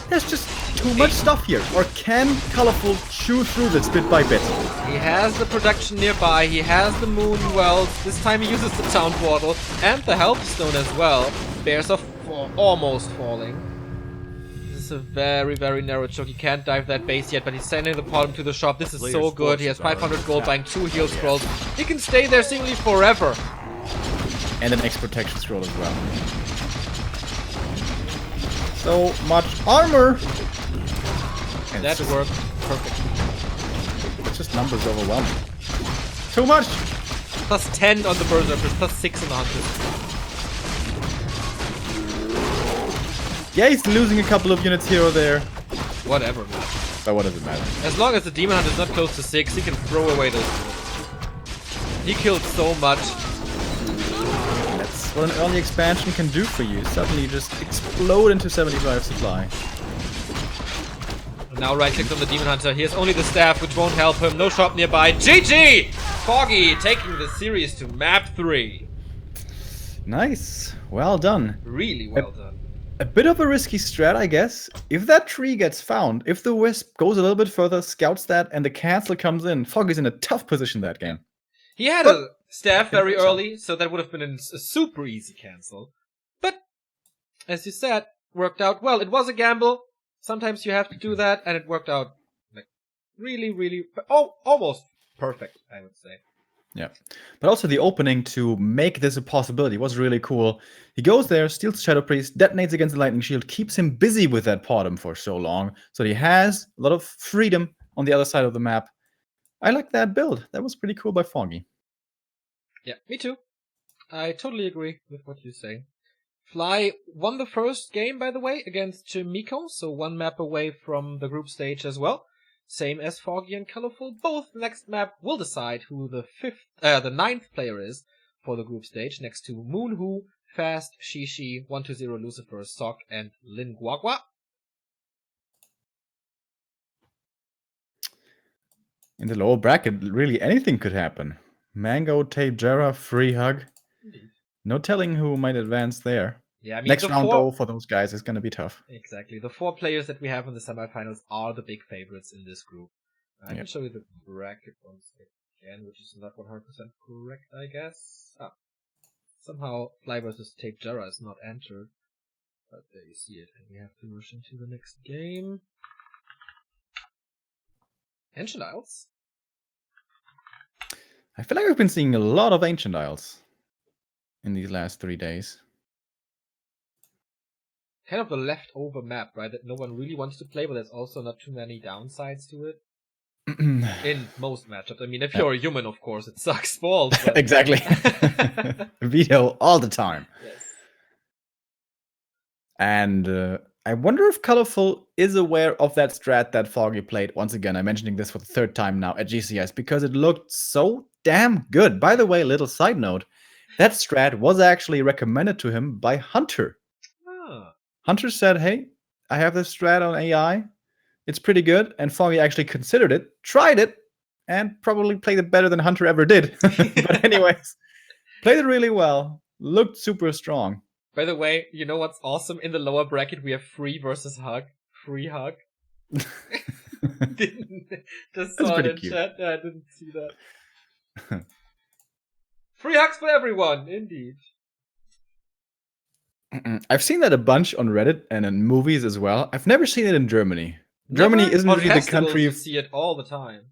There's just too much stuff here. Or can Colorful chew through this bit by bit? He has the production nearby, he has the Moon Wells, this time he uses the Town Portal, and the Health Stone as well. Bears are almost falling. This is a very, very narrow choke. He can't dive that base yet, but he's sending the bottom to the shop. This is so good. He has 500 gold buying 2 heal scrolls. He can stay there seemingly forever. And an X protection scroll as well. So much armor! And That worked perfectly. It's just numbers overwhelming. Too much! +10 on the Berserkers, +6 on the Hunters. Yeah, he's losing a couple of units here or there. Whatever, man. But what does it matter? As long as the Demon Hunter is not close to 6, he can throw away those units. He killed so much. That's what an early expansion can do for you. Suddenly you just explode into 75 supply. Now right-clicked on the Demon Hunter. He has only the staff, which won't help him. No shop nearby. GG! Foggy taking the series to map 3. Nice. Well done. Really well done. A bit of a risky strat, I guess. If that tree gets found, if the Wisp goes a little bit further, scouts that, and the cancel comes in, Foggy's in a tough position that game. He had a staff very early, so that would have been a super easy cancel. But, as you said, worked out well. It was a gamble. Sometimes you have to do that, and it worked out like Really, really, almost perfect, I would say. Yeah. But also the opening to make this a possibility was really cool. He goes there, steals Shadow Priest, detonates against the Lightning Shield, keeps him busy with that Potom for so long, so he has a lot of freedom on the other side of the map. I like that build. That was pretty cool by Foggy. Yeah, me too. I totally agree with what you say. Fly won the first game, by the way, against Miko, so one map away from the group stage as well. Same as Foggy and Colorful. Both next map will decide who the ninth player is for the group stage, next to Moonhu, Fast, Shishi, 120 Lucifer, Sock, and Lin Guagua. In the lower bracket, really anything could happen. Mango, Tape, Jera, Free Hug. Indeed. No telling who might advance there. Yeah, I mean, next round, though, for those guys is going to be tough. Exactly. The 4 players that we have in the semifinals are the big favorites in this group. I can show you the bracket once again, which is not 100% correct, I guess. Somehow Fly vs. Tape Jara is not entered. But there you see it, and we have to rush into the next game. Ancient Isles? I feel like we've been seeing a lot of Ancient Isles in these last 3 days. Kind of a leftover map, right? That no one really wants to play, but there's also not too many downsides to it. In most matchups. I mean, if you're a human, of course, it sucks balls. But... exactly. Veto all the time. Yes. And I wonder if Colorful is aware of that strat that Foggy played. Once again, I'm mentioning this for the 3rd time now at GCS because it looked so damn good. By the way, little side note, that strat was actually recommended to him by Hunter. Hunter said, hey, I have this strat on AI. It's pretty good. And Foggy actually considered it, tried it, and probably played it better than Hunter ever did. But anyways, played it really well. Looked super strong. By the way, you know what's awesome? In the lower bracket, we have Free versus Hug. Free Hug. Just saw it in chat. Yeah, I didn't see that. Free hugs for everyone, indeed. I've seen that a bunch on Reddit and in movies as well. I've never seen it in Germany. Germany isn't really the country. You see it all the time.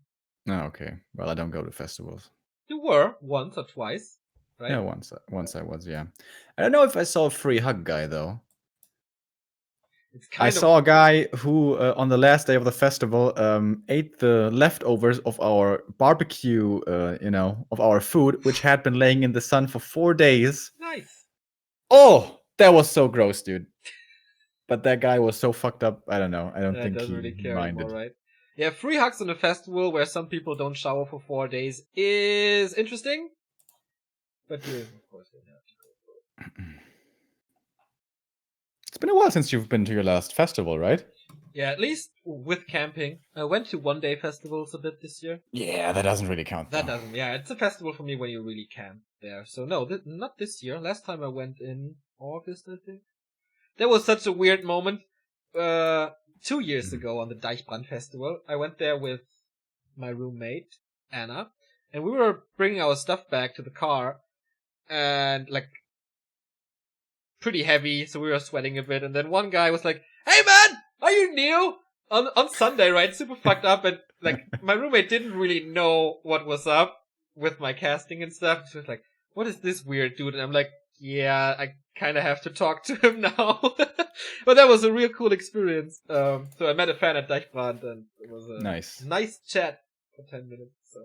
Oh, okay. Well, I don't go to festivals. You were once or twice, right? Yeah, once I was, yeah. I don't know if I saw a Free Hug guy though. I saw a guy who, on the last day of the festival, ate the leftovers of our barbecue, of our food, which had been laying in the sun for 4 days. Nice. Oh! That was so gross, dude. But that guy was so fucked up. I don't know. I don't think he really care minded. Anymore, right? Yeah, Free hugs on a festival where some people don't shower for 4 days is interesting. But you, of course, don't have to go for it. It's been a while since you've been to your last festival, right? Yeah, at least with camping. I went to one-day festivals a bit this year. Yeah, that doesn't really count. That doesn't. Yeah, it's a festival for me when you really camp there. So no, not this year. Last time I went in August, I think. That was such a weird moment. 2 years ago on the Deichbrand Festival, I went there with my roommate, Anna, and we were bringing our stuff back to the car, and like, pretty heavy, so we were sweating a bit, and then one guy was like, hey man, are you new? On Sunday, right? Super fucked up, and like, my roommate didn't really know what was up with my casting and stuff, so he was like, what is this weird dude? And I'm like, yeah, I kind of have to talk to him now. But that was a real cool experience. So I met a fan at Deichbrand, and it was a nice chat for 10 minutes. So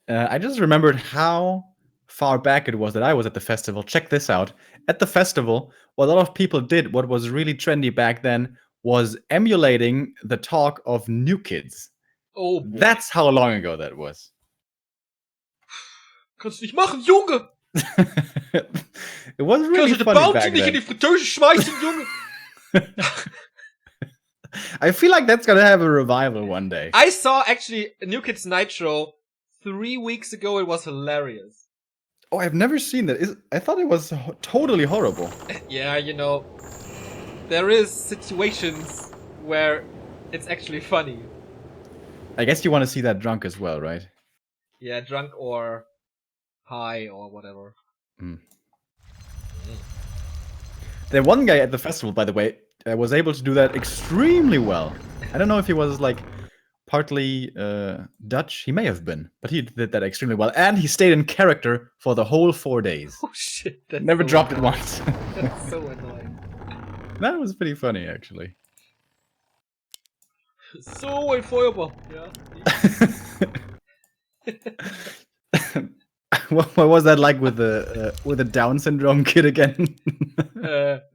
I just remembered how far back it was that I was at the festival. Check this out. At the festival, what a lot of people did, what was really trendy back then, was emulating the talk of New Kids. Oh, boy. That's how long ago that was. Kannst du nicht machen, Junge! It was really funny back then. Nicht in die Fritteuse schmeißen, Junge! I feel like that's gonna have a revival one day. I saw actually New Kids Nitro 3 weeks ago. It was hilarious. Oh, I've never seen that. I thought it was totally horrible. Yeah, there is situations where it's actually funny. I guess you want to see that drunk as well, right? Yeah, drunk or high or whatever. The one guy at the festival, by the way, was able to do that extremely well. I don't know if he was like partly Dutch. He may have been, but he did that extremely well. And he stayed in character for the whole 4 days. Oh shit, that's Never so dropped it annoying. once. That's so annoying. That was pretty funny, actually. So ein Feuerball. Yeah. What was that like with the Down syndrome kid again?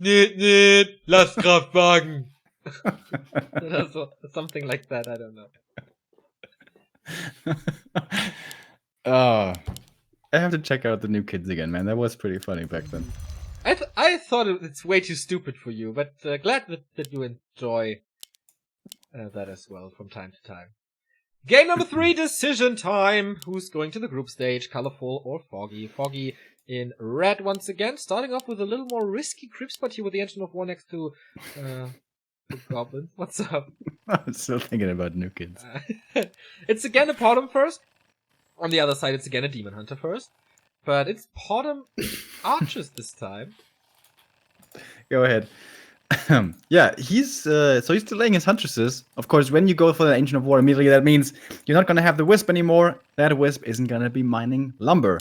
Niet, lass Kraftwagen. Something like that, I don't know. Oh, I have to check out the new kids again, man. That was pretty funny back then. I thought it's way too stupid for you, but glad that you enjoy that as well from time to time. Game number 3, decision time. Who's going to the group stage, Colorful or Foggy? Foggy in red once again, starting off with a little more risky creep spot here with the Engine of War next to the Goblin. What's up? I'm still thinking about new kids. It's again a Potom first. On the other side, it's again a Demon Hunter first. But it's Potom Archers this time. Go ahead. Yeah, he's delaying his Huntresses. Of course, when you go for the Ancient of War immediately, that means you're not going to have the Wisp anymore. That Wisp isn't going to be mining lumber.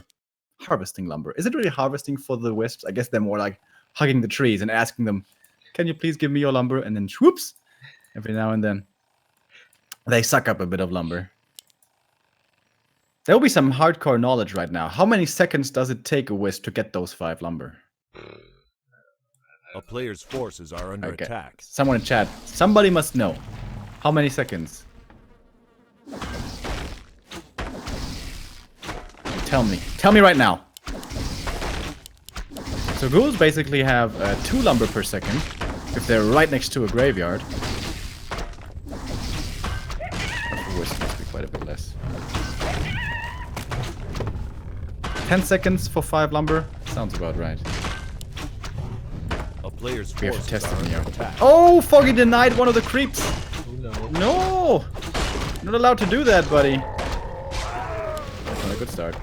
Harvesting lumber. Is it really harvesting for the Wisps? I guess they're more like hugging the trees and asking them, can you please give me your lumber? And then whoops, every now and then they suck up a bit of lumber. There will be some hardcore knowledge right now. How many seconds does it take a Wisp to get those 5 lumber? A player's forces are under Okay. attack. Someone in chat. Somebody must know. How many seconds? Tell me. Tell me right now. So ghouls basically have 2 lumber per second if they're right next to a graveyard. Wisp must be quite a bit less. 10 seconds for 5 lumber? Sounds about right. A player's We have to forces test are it under here. attack. Oh, Foggy denied one of the creeps. Oh no. No! Not allowed to do that, buddy. That's not a good start.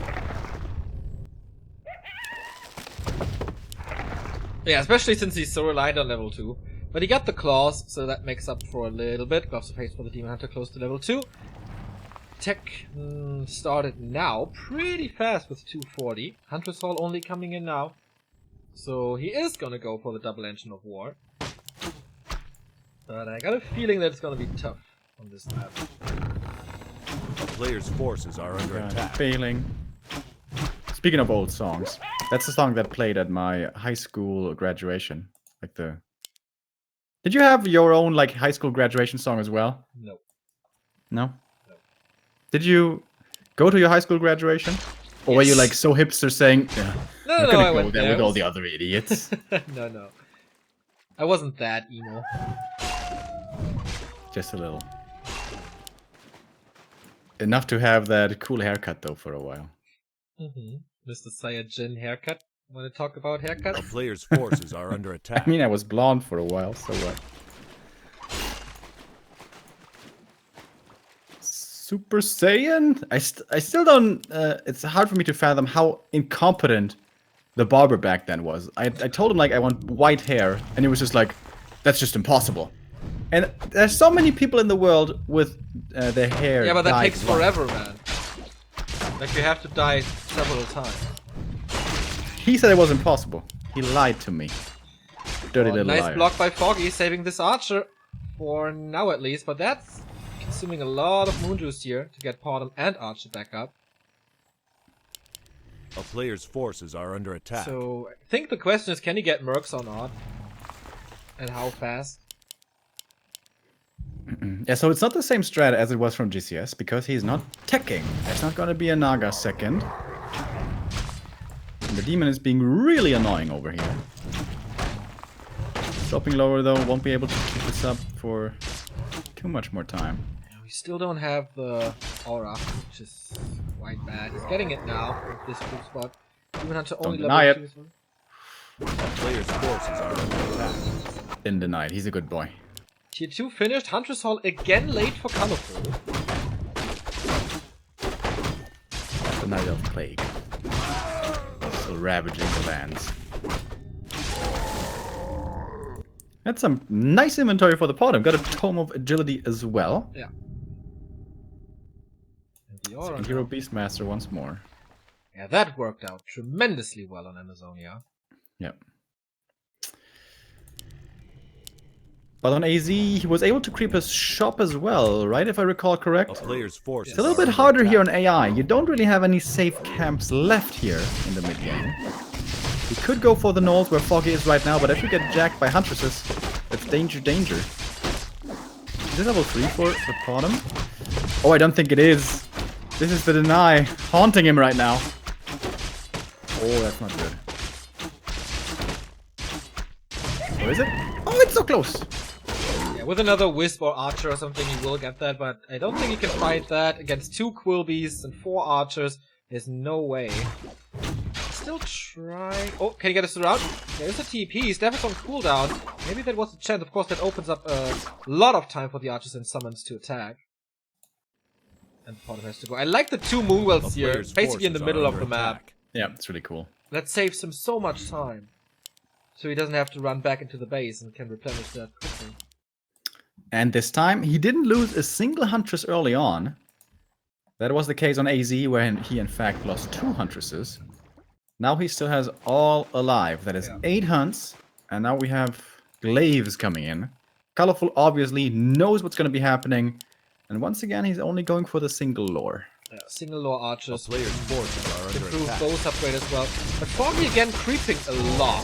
Yeah, especially since he's so reliant on level 2. But he got the claws, so that makes up for a little bit. Gloves of Haste for the Demon Hunter close to level 2. Tech started now pretty fast with 240. Hunter's Hall only coming in now. So he is gonna go for the double Engine of War. But I got a feeling that it's gonna be tough on this map. A player's forces are under attack. Failing. Speaking of old songs, that's the song that played at my high school graduation. Like the... Did you have your own like high school graduation song as well? No. No? Did you go to your high school graduation? Or were you like so hipster saying, yeah, No, I'm no, gonna I go went there there. with all the other idiots? No. I wasn't that emo. Just a little. Enough to have that cool haircut though for a while. Mr. Saiyajin haircut. Want to talk about A haircuts? player's forces are under attack. I mean, I was blonde for a while, so what? Super Saiyan? I still don't... it's hard for me to fathom how incompetent the barber back then was. I told him, like, I want white hair, and he was just like, that's just impossible. And there's so many people in the world with their hair Yeah, but that dyed takes white. forever, man. Like, you have to dye several times. He said it was impossible. He lied to me. Dirty little nice liar. block by Foggy, saving this archer for now at least, but that's consuming a lot of moon juice here to get Potom and Archer back up. A player's forces are under attack. So I think the question is, can he get mercs or not? And how fast? Yeah, so it's not the same strat as it was from GCS, because he's not teching. There's not gonna be a Naga second. And the demon is being really annoying over here. Dropping lower though, won't be able to keep this up for too much more time. We still don't have the aura, which is quite bad. He's getting it now with this group spot. Demon Hunter only deny level it. 2. A player's forces are under attack. Been denied, he's a good boy. Tier 2 finished. Huntress Hall again late for Colorful. The Night of Plague. Still ravaging the lands. That's some nice inventory for the Potom. Got a Tome of Agility as well. Yeah. aura. Second hero Beastmaster once more. Yeah, that worked out tremendously well on Amazonia. Yep. But on AZ, he was able to creep his shop as well, right? If I recall A correct. player's forces It's a little are bit under harder attack. here on AI. You don't really have any safe camps left here in the mid game. You could go for the Knolls where Foggy is right now, but if you get jacked by Huntresses, that's danger, danger. Is it level 3 for Bottom? Oh, I don't think it is. This is the Deny haunting him right now. Oh, that's not good. Or is it? Oh, it's so close! Yeah, with another Wisp or Archer or something, he will get that, but I don't think he can fight that against 2 Quillbeasts and 4 Archers. There's no way. Still trying. Oh, can he get a surround? There's a TP. Steph is on cooldown. Maybe that was a chance. Of course, that opens up a lot of time for the Archers and Summons to attack. And Potter has to go. I like the 2 Moonwells A here, player's basically in the forces middle are of under the map. attack. Yeah, it's really cool. That saves him so much time. So he doesn't have to run back into the base and can replenish that quickly. And this time, he didn't lose a single Huntress early on. That was the case on AZ, where he in fact lost 2 Huntresses. Now he still has all alive. That is 8 hunts. And now we have Glaives coming in. Colorful obviously knows what's going to be happening. And once again, he's only going for the single lore. Yeah, single lore A Archers. player's forces are under Improve attack. those upgrade as well. But Foggy again creeping a lot.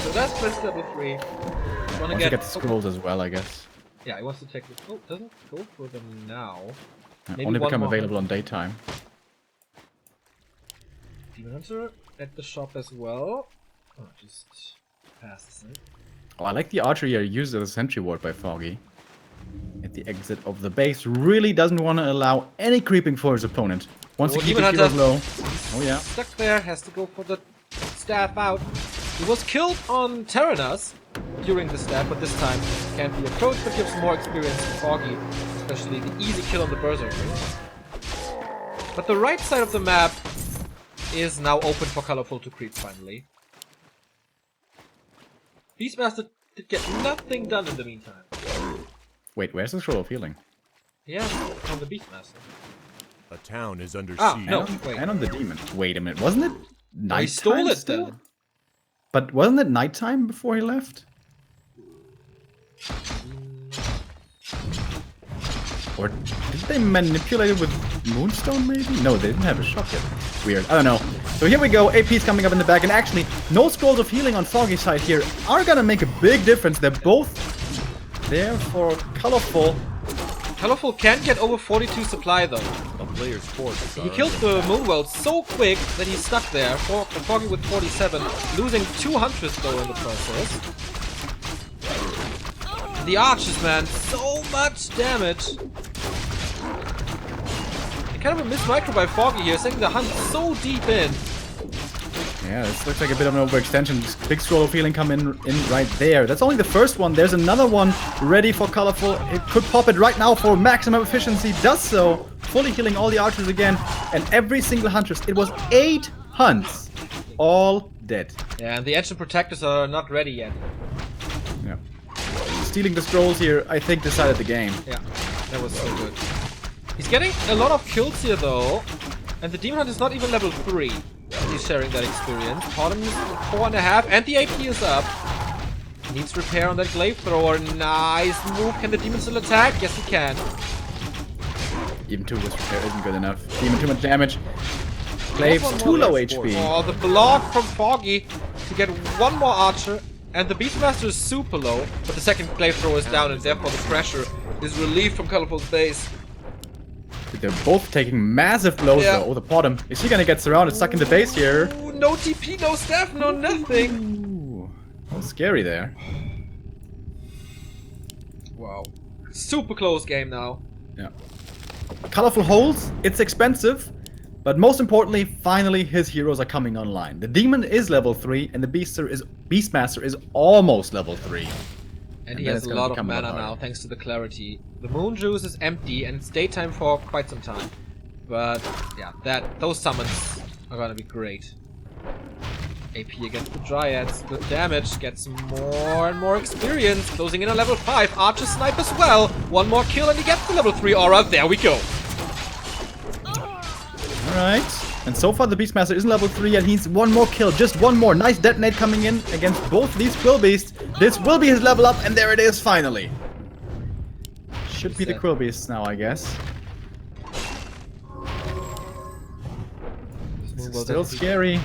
So that's first level 3. Once Wanna you get get the scrolls as well, I guess. Yeah, he wants to take this. Oh, doesn't go for them now. Yeah, Maybe only one become more available on daytime. Demon Hunter at the shop as well. Oh, just passes it. Oh, I like the archer here used as a sentry ward by Foggy. At the exit of the base, really doesn't want to allow any creeping for his opponent. Wants to keep Demon his heroes Hunter. low. Oh yeah. Stuck there, has to go for the staff out. He was killed on Terranas during the staff, but this time can't be approached, but gives more experience to Foggy, especially the easy kill on the Berserker. But the right side of the map is now open for Colorful to creep finally. Beastmaster did get nothing done in the meantime. Wait, where's the scroll of healing? Yeah, on the Beastmaster. A town is under Ah, siege. no. And on, wait. and on the demon. Wait a minute, wasn't it nighttime he stole it still? then. But wasn't it nighttime before he left? Or did they manipulate it with Moonstone maybe? No, they didn't have a shot yet. Weird, I don't know. So here we go, AP's coming up in the back, and actually, no scrolls of healing on Foggy's side here are gonna make a big difference. They're both there for Colorful. Colorful can get over 42 supply though. A player's forces are He killed under the attack. Moonwell so quick that he's stuck there. Foggy with 47, losing 2 Huntress though in the process. The Archers, man, so much damage. And kind of a missed micro by Foggy here, sending the Hunt so deep in. Yeah, this looks like a bit of an overextension. This big scroll of healing come in right there. That's only the first one. There's another one ready for Colorful. It could pop it right now for maximum efficiency. Does so. Fully healing all the archers again. And every single huntress. It was 8 hunts. All dead. Yeah, and the Ancient Protectors are not ready yet. Yeah. Stealing the scrolls here, I think, decided the game. Yeah, that was so good. He's getting a lot of kills here though. And the Demon Hunt is not even level 3. He's sharing that experience. Bottom is 4.5, and the AP is up. Needs repair on that glaive thrower. Nice move. Can the demon still attack? Yes, he can. Even 2 with repair isn't good enough. Demon too much damage. Glaive's too low HP. Oh, the block from Foggy to get one more archer. And the Beastmaster is super low, but the second glaive thrower is down, and therefore the pressure is relieved from Colorful's base. They're both taking massive blows Yeah. though. Oh, the bottom. Is he gonna get surrounded, stuck in the base here? Ooh, no TP, no staff, no nothing. Ooh, that was scary there. Wow. Super close game now. Yeah. Colorful holds, it's expensive, but most importantly, finally his heroes are coming online. The demon is level 3, and the Beastmaster is almost level 3. And he then has it's a gonna lot of become a lot mana now, harder. thanks to the clarity. The moon juice is empty, and it's daytime for quite some time. But yeah, those summons are gonna be great. AP against the Dryads, good damage, gets more and more experience. Closing in on level 5, Archer Snipe as well. One more kill and he gets the level 3 aura. There we go. Alright. And so far the Beastmaster isn't level 3 and he's one more kill. Just one more. Nice detonate coming in against both these Quill Beasts. This will be his level up and there it is finally. Should be the Quill Beasts now, I guess. This is still scary.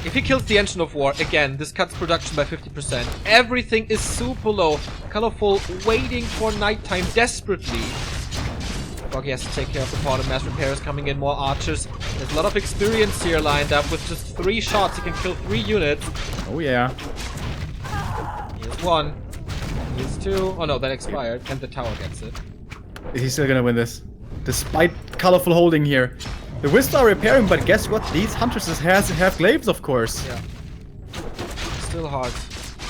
If he kills the Engine of War, again, this cuts production by 50%. Everything is super low. Colorful waiting for nighttime desperately. Foggy has to take care of the bottom. Mass repairs coming in, more archers. There's a lot of experience here lined up. With just 3 shots, he can kill 3 units. Oh yeah. Here's 1. Here's 2. Oh no, that expired. And the tower gets it. Is he still gonna win this? Despite colorful holding here. The Wisps are repairing, but guess what? These Huntresses have glaives, of course. Yeah. Still hard.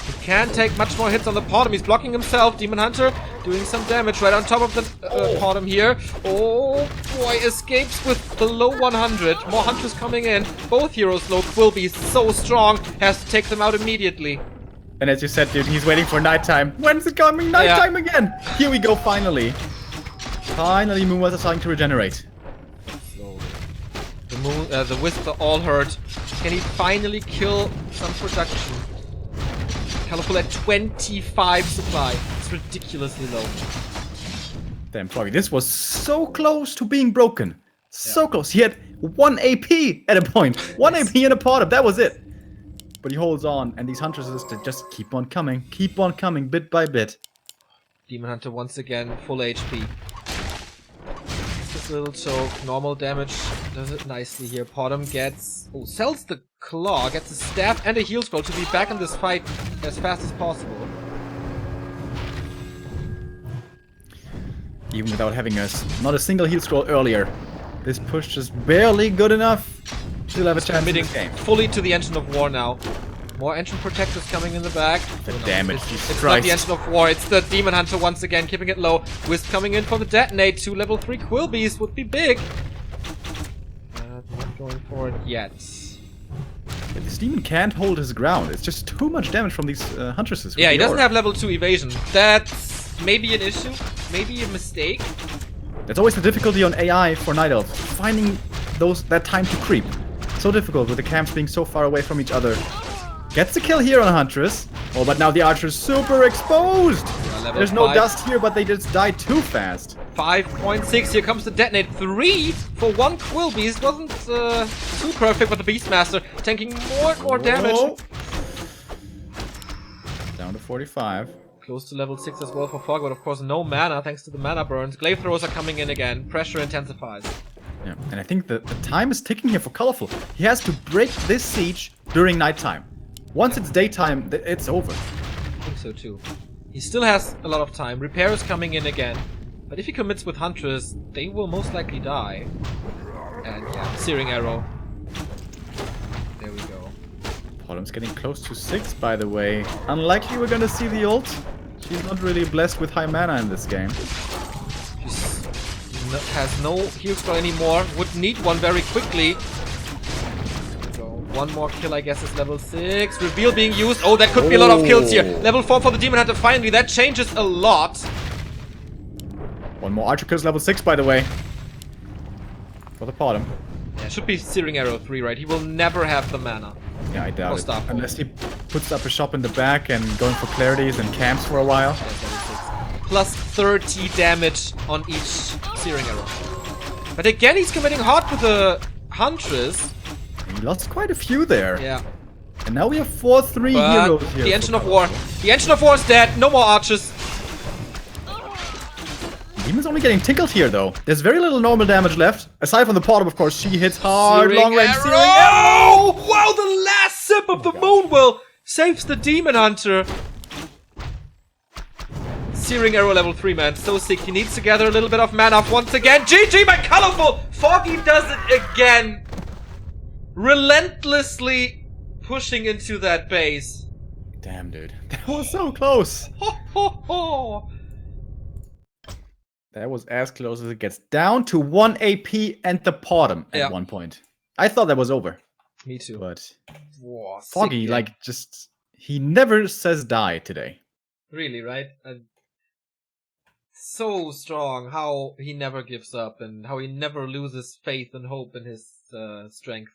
He can't take much more hits on the bottom. He's blocking himself. Demon Hunter doing some damage right on top of the bottom here. Oh boy, escapes with below 100. More Hunters coming in. Both heroes low. Will be so strong. Has to take them out immediately. And as you said, dude, he's waiting for nighttime. When's it coming? Nighttime again! Here we go, finally. Finally, Moonwells are starting to regenerate. The Wisps are all hurt. Can he finally kill some production? Colorful at 25 supply. It's ridiculously low. Damn, Foggy, this was so close to being broken. So close. He had 1 AP at a point. 1 AP in a pot. That was it. But he holds on, and these Huntresses just keep on coming bit by bit. Demon Hunter once again, full HP. This little choke, normal damage, does it nicely here. Bottom gets... Oh, sells the claw, gets a staff and a heal scroll to be back in this fight as fast as possible. Even without having not a single heal scroll earlier. This push just barely good enough. Still have a chance in this game. Fully to the Engine of War now. More Engine Protectors coming in the back. The damage, it's not the Engine of War, it's the Demon Hunter once again, keeping it low. Wisp coming in for the detonate. 2 level 3 Quill Beasts would be big. Not going for it yet. Yeah, this demon can't hold his ground. It's just too much damage from these Huntresses. Yeah, he doesn't have level 2 evasion. That's maybe an issue, maybe a mistake. That's always the difficulty on AI for Night Elves. Finding that time to creep. So difficult with the camps being so far away from each other. Gets the kill here on Huntress. Oh, but now the Archer's super exposed! Yeah, there's no dust here, but they just died too fast. 5.6, here comes the detonate. 3 for 1 Quill Beast. Wasn't too perfect, but the Beastmaster tanking more and more damage. Down to 45. Close to level 6 as well for Foggy, but of course no mana thanks to the mana burns. Glaive throws are coming in again. Pressure intensifies. Yeah, and I think the time is ticking here for Colorful. He has to break this siege during nighttime. Once it's daytime, it's over. I think so too. He still has a lot of time. Repair is coming in again. But if he commits with Huntress, they will most likely die. And yeah, Searing Arrow. There we go. Bottom's getting close to 6, by the way. Unlikely we're gonna see the ult. She's not really blessed with high mana in this game. Has no heal scroll anymore. Would need one very quickly. One more kill, I guess, is level 6. Reveal being used. Oh, that could be a lot of kills here. Level 4 for the Demon Hunter. Finally, that changes a lot. One more Archer kills level 6, by the way. For the bottom. Yeah, it should be Searing Arrow 3, right? He will never have the mana. Yeah, I doubt it. Unless he puts up a shop in the back and going for clarities and camps for a while. Plus 30 damage on each Searing Arrow. But again, he's committing hard with the Huntress. He lost quite a few there. Yeah. And now we have 4-3 heroes here. The Engine of War. The Engine of War is dead. No more archers. Demon's only getting tickled here, though. There's very little normal damage left. Aside from the bottom, of course, she hits hard, long-range Searing Arrow! Wow, the last sip of the Moonwell saves the Demon Hunter. Searing Arrow level 3, man. So sick. He needs to gather a little bit of mana once again. GG, my Colorful! Foggy does it again. Relentlessly pushing into that base. Damn, dude. That was so close. Ho, ho, ho. That was as close as it gets. Down to 1 AP and the bottom at one point. I thought that was over. Me too. But whoa, Foggy, like, he never says die today. Really, right? so strong how he never gives up and how he never loses faith and hope in his strength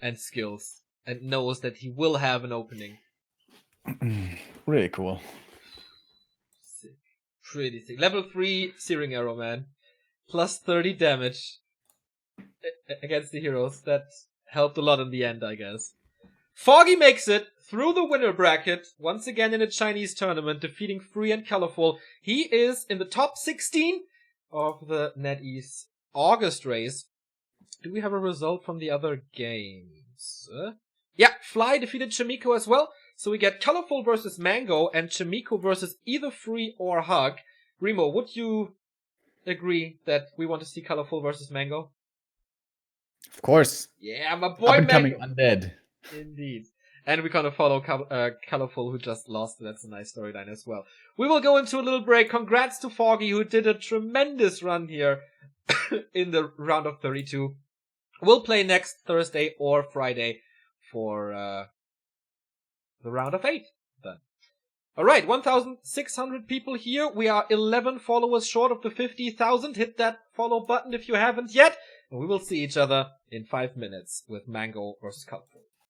and skills and knows that he will have an opening. Really cool. Sick. Pretty sick. Level 3 Searing Arrow, man. Plus 30 damage against the heroes. That helped a lot in the end, I guess. Foggy makes it through the winner bracket, once again in a Chinese tournament, defeating Free and Colorful. He is in the top 16 of the NetEase August race. Do we have a result from the other games? Yeah, Fly defeated Chimiko as well. So we get Colorful versus Mango and Chimiko versus either Free or Hug. Remo, would you agree that we want to see Colorful versus Mango? Of course. Yeah, my boy Up and Mango. coming undead. Indeed. And we kind of follow Colorful, who just lost. That's a nice storyline as well. We will go into a little break. Congrats to Foggy, who did a tremendous run here in the round of 32. We'll play next Thursday or Friday for the round of 8 then. Alright, 1,600 people here. We are 11 followers short of the 50,000. Hit that follow button if you haven't yet. And we will see each other in 5 minutes with Mango versus Colorful.